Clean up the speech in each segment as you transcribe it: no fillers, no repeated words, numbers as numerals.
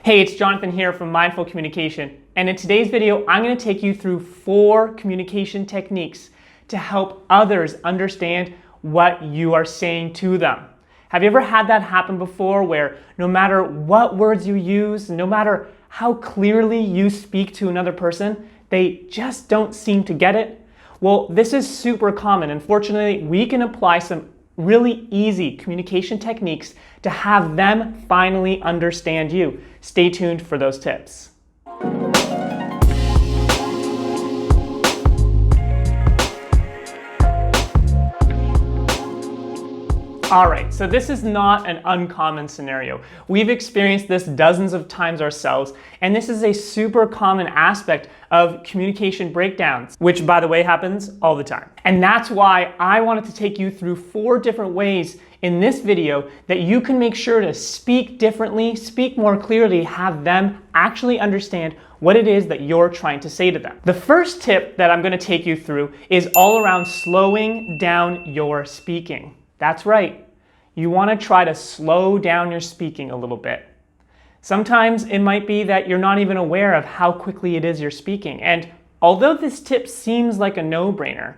Hey, it's Jonathan here from Mindful Communication, and in today's video, I'm going to take you through 4 communication techniques to help others understand what you are saying to them. Have you ever had that happen before where no matter what words you use, no matter how clearly you speak to another person, they just don't seem to get it? Well, this is super common, and fortunately, we can apply some really easy communication techniques to have them finally understand you. Stay tuned for those tips. All right, so this is not an uncommon scenario. We've experienced this dozens of times ourselves, and this is a super common aspect of communication breakdowns, which, by the way, happens all the time. And that's why I wanted to take you through 4 different ways in this video that you can make sure to speak differently, speak more clearly, have them actually understand what it is that you're trying to say to them. The first tip that I'm going to take you through is all around slowing down your speaking. That's right. You want to try to slow down your speaking a little bit. Sometimes it might be that you're not even aware of how quickly it is you're speaking. And although this tip seems like a no-brainer,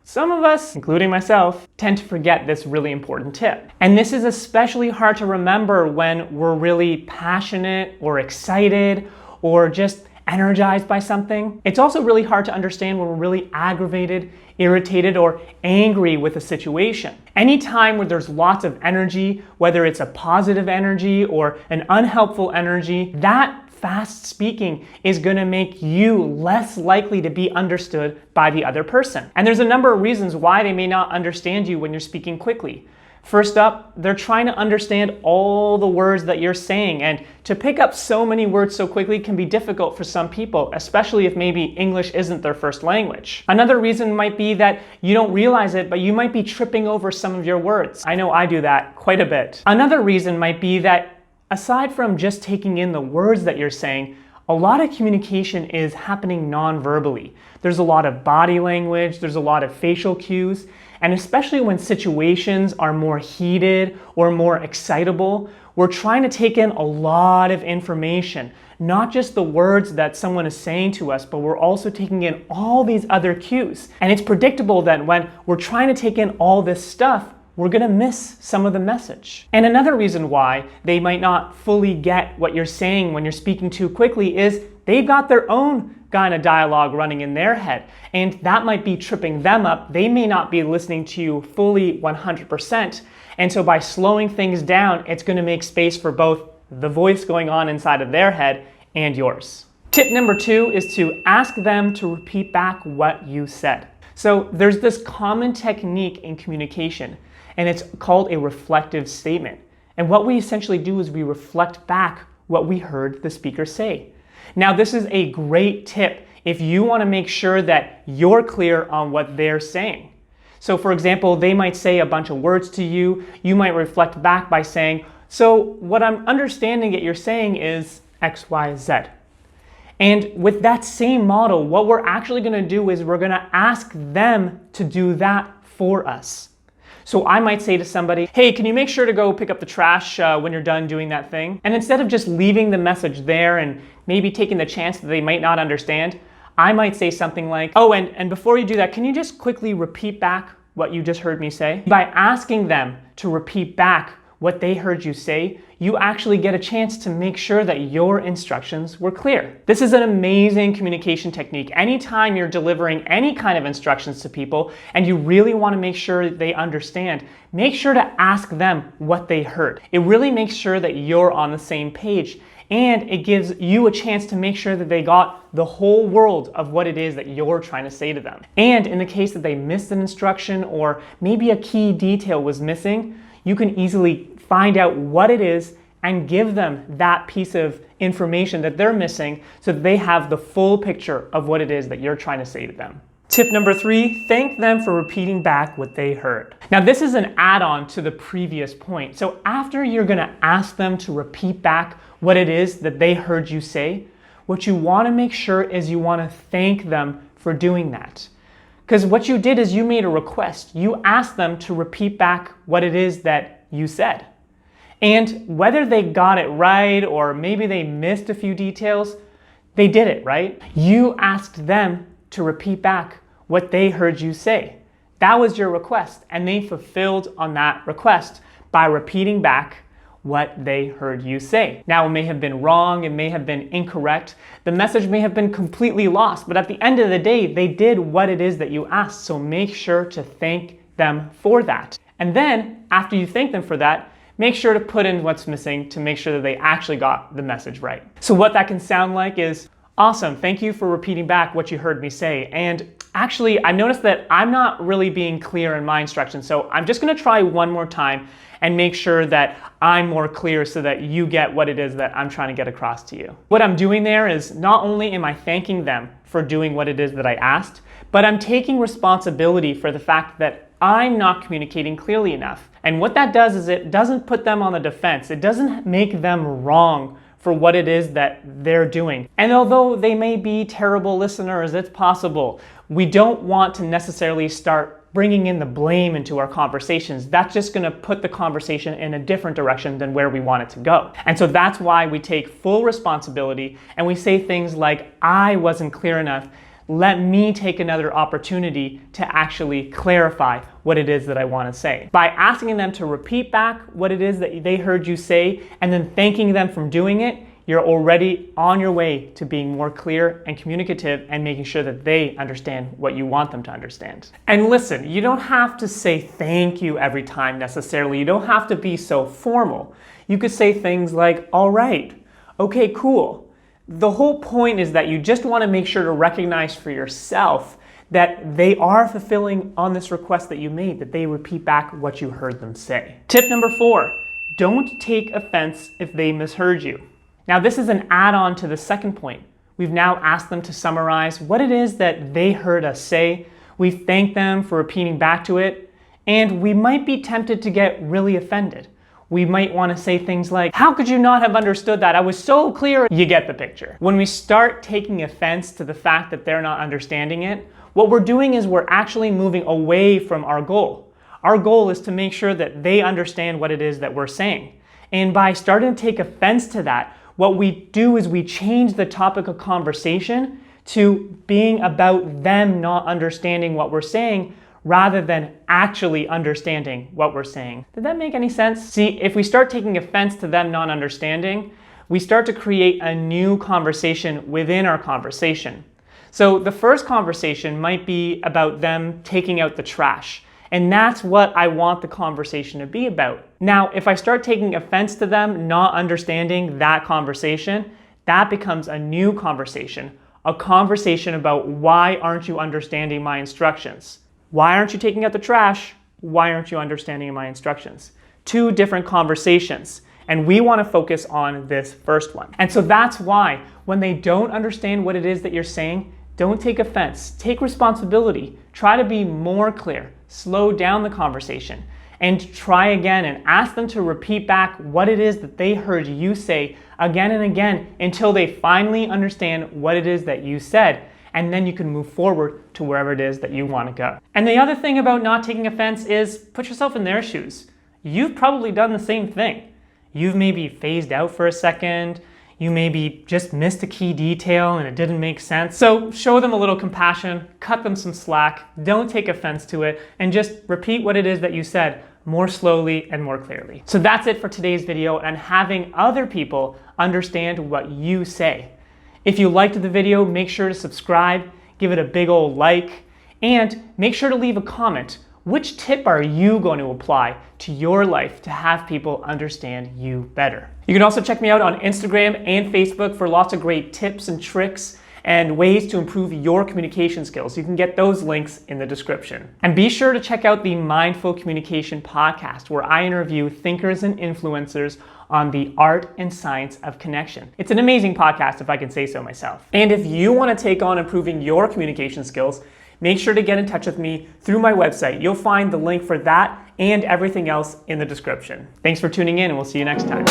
some of us, including myself, tend to forget this really important tip. And this is especially hard to remember when we're really passionate or excited or just energized by something. It's also really hard to understand when we're really aggravated, irritated, or angry with a situation. Anytime where there's lots of energy, whether it's a positive energy or an unhelpful energy, that fast speaking is going to make you less likely to be understood by the other person. And there's a number of reasons why they may not understand you when you're speaking quickly. First up, they're trying to understand all the words that you're saying, and to pick up so many words so quickly can be difficult for some people, especially if maybe English isn't their first language. Another reason might be that you don't realize it, but you might be tripping over some of your words. I know I do that quite a bit. Another reason might be that aside from just taking in the words that you're saying, a lot of communication is happening non-verbally. There's a lot of body language, there's a lot of facial cues, and especially when situations are more heated or more excitable, we're trying to take in a lot of information, not just the words that someone is saying to us, but we're also taking in all these other cues. And it's predictable that when we're trying to take in all this stuff, we're gonna miss some of the message. And another reason why they might not fully get what you're saying when you're speaking too quickly is they've got their own kind of dialogue running in their head, and that might be tripping them up. They may not be listening to you fully 100%, and so by slowing things down, it's going to make space for both the voice going on inside of their head and yours. Tip number 2 is to ask them to repeat back what you said. So there's this common technique in communication, and it's called a reflective statement. And what we essentially do is we reflect back what we heard the speaker say. Now, this is a great tip if you want to make sure that you're clear on what they're saying. So for example, they might say a bunch of words to you. You might reflect back by saying, so what I'm understanding that you're saying is X, Y, Z. And with that same model, what we're actually going to do is we're going to ask them to do that for us. So I might say to somebody, hey, can you make sure to go pick up the trash when you're done doing that thing? And instead of just leaving the message there and maybe taking the chance that they might not understand, I might say something like, oh, and before you do that, can you just quickly repeat back what you just heard me say? By asking them to repeat back what they heard you say, you actually get a chance to make sure that your instructions were clear. This is an amazing communication technique. Anytime you're delivering any kind of instructions to people and you really want to make sure they understand, make sure to ask them what they heard. It really makes sure that you're on the same page, and it gives you a chance to make sure that they got the whole world of what it is that you're trying to say to them. And in the case that they missed an instruction or maybe a key detail was missing, you can easily find out what it is and give them that piece of information that they're missing so that they have the full picture of what it is that you're trying to say to them. Tip number 3, thank them for repeating back what they heard. Now this is an add-on to the previous point. So after you're gonna ask them to repeat back what it is that they heard you say, what you wanna make sure is you wanna thank them for doing that. Because what you did is you made a request. You asked them to repeat back what it is that you said. And whether they got it right or maybe they missed a few details, they did it, right? You asked them to repeat back what they heard you say. That was your request, and they fulfilled on that request by repeating back what they heard you say. Now, it may have been wrong, it may have been incorrect, the message may have been completely lost, but at the end of the day, they did what it is that you asked, so make sure to thank them for that. And then, after you thank them for that, make sure to put in what's missing to make sure that they actually got the message right. So what that can sound like is, awesome, thank you for repeating back what you heard me say. And actually, I've noticed that I'm not really being clear in my instructions, so I'm just gonna try one more time and make sure that I'm more clear so that you get what it is that I'm trying to get across to you. What I'm doing there is not only am I thanking them for doing what it is that I asked, but I'm taking responsibility for the fact that I'm not communicating clearly enough. And what that does is it doesn't put them on the defense. It doesn't make them wrong for what it is that they're doing. And although they may be terrible listeners, it's possible, we don't want to necessarily start bringing in the blame into our conversations. That's just gonna put the conversation in a different direction than where we want it to go. And so that's why we take full responsibility and we say things like, I wasn't clear enough. Let me take another opportunity to actually clarify what it is that I want to say. By asking them to repeat back what it is that they heard you say and then thanking them for doing it, you're already on your way to being more clear and communicative and making sure that they understand what you want them to understand. And listen, you don't have to say thank you every time necessarily. You don't have to be so formal. You could say things like, all right, okay, cool. The whole point is that you just want to make sure to recognize for yourself that they are fulfilling on this request that you made, that they repeat back what you heard them say. Tip number 4, don't take offense if they misheard you. Now, this is an add-on to the second point. We've now asked them to summarize what it is that they heard us say. We've thanked them for repeating back to it, and we might be tempted to get really offended. We might want to say things like, how could you not have understood that? I was so clear. You get the picture. When we start taking offense to the fact that they're not understanding it, what we're doing is we're actually moving away from our goal. Our goal is to make sure that they understand what it is that we're saying. And by starting to take offense to that, what we do is we change the topic of conversation to being about them not understanding what we're saying rather than actually understanding what we're saying. Did that make any sense? See, if we start taking offense to them not understanding, we start to create a new conversation within our conversation. So the first conversation might be about them taking out the trash. And that's what I want the conversation to be about. Now, if I start taking offense to them not understanding that conversation, that becomes a new conversation. A conversation about why aren't you understanding my instructions? Why aren't you taking out the trash? Why aren't you understanding my instructions? Two different conversations. And we want to focus on this first one. And so that's why when they don't understand what it is that you're saying, don't take offense. Take responsibility. Try to be more clear. Slow down the conversation and try again and ask them to repeat back what it is that they heard you say again and again until they finally understand what it is that you said. And then you can move forward to wherever it is that you want to go. And the other thing about not taking offense is put yourself in their shoes. You've probably done the same thing. You've maybe phased out for a second. You maybe just missed a key detail and it didn't make sense. So show them a little compassion, cut them some slack, don't take offense to it, and just repeat what it is that you said more slowly and more clearly. So that's it for today's video and having other people understand what you say. If you liked the video, make sure to subscribe, give it a big old like, and make sure to leave a comment. Which tip are you going to apply to your life to have people understand you better? You can also check me out on Instagram and Facebook for lots of great tips and tricks and ways to improve your communication skills. You can get those links in the description. And be sure to check out the Mindful Communication podcast, where I interview thinkers and influencers on the art and science of connection. It's an amazing podcast, if I can say so myself. And if you want to take on improving your communication skills, make sure to get in touch with me through my website. You'll find the link for that and everything else in the description. Thanks for tuning in, and we'll see you next time.